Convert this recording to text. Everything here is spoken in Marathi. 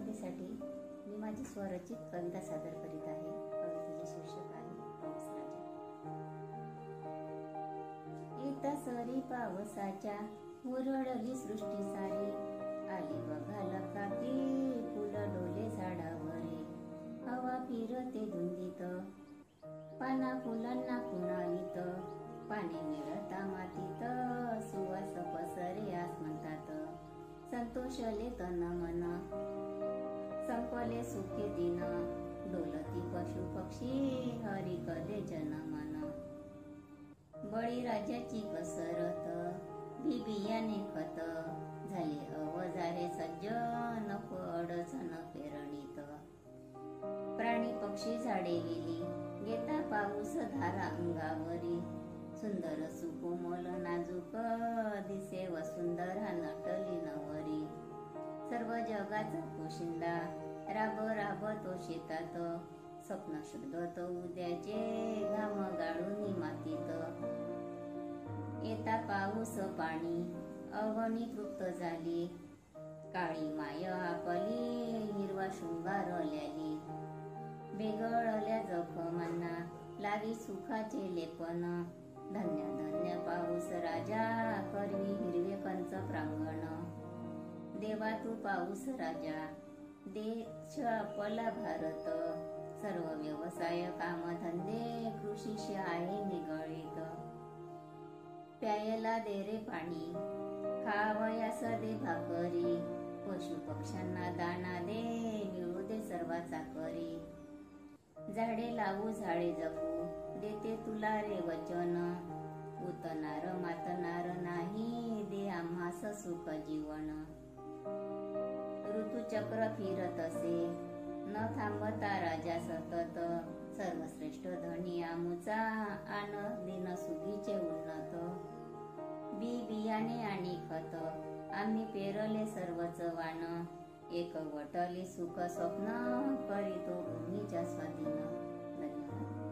स्पर्धेसाठी मी माझी स्वरचित कविता सादर करीत आहे। कवितेचे शीर्षक आहे पाऊस राजा। येता सरी पावसाच्या मुरडली सृष्टी सारी, आली बघा लकाती फुलं डोले झाडावरे, हवा फिरते धुंदीत पाना फुलांना कुणालीत, पाणी मिळता मातीत सुवास पसरे आसमंतात, संतोषले तन मन संपले सुखे दिन, डोलती पशु पक्षी हरी कले जनमन, बळीराजाची कसरत बिबियाने खत, झाले अवजारे सज्ज नको अडचण पेरणीत, प्राणी पक्षी झाडे गेली घेता पाऊस धारा अंगावरी, सुंदर सुकोमल नाजूक दिसे वसुंधरा नटली नवरी, सर्व जगाचा पोशिंदा राब राब तो शेतात, स्वप्न शोधत उद्याचे घाम गाळून मातीत, येता पाऊस पाणी अवनी तृप्त झाली, काळी माय आपली हिरवा शृंगार ल्याली, बेगळल्या जखमांना लावी सुखाचे लेपन, धन्य धन्य पाऊस राजा करवी हिरवे कंच प्रांगण, देवा तू पाऊस राजा देश आपला भारत, सर्व व्यवसाय कामधंदे कृषीशी आहे निगळीत, प्यायला दे रे पाणी खावयास दे भाकरी, पशु पक्ष्यांना दाना दे मिळू दे सर्वाचा करी, झाडे लावू झाडे जपू देते तुला रे वचन, उतनार मातनार नाही दे आम्हास सुख जीवन, ऋतुचक्र फिरत असे न थांबता राजा सतत, सर्वश्रेष्ठ धनी आमुचा आन दिन सुगीचे उन्नत, बी बियाणे आणि खत आम्ही पेरले सर्वच वाण, एक वटली सुख स्वप्न करीतो भूमीच्या स्वाधीन। धन्यवाद।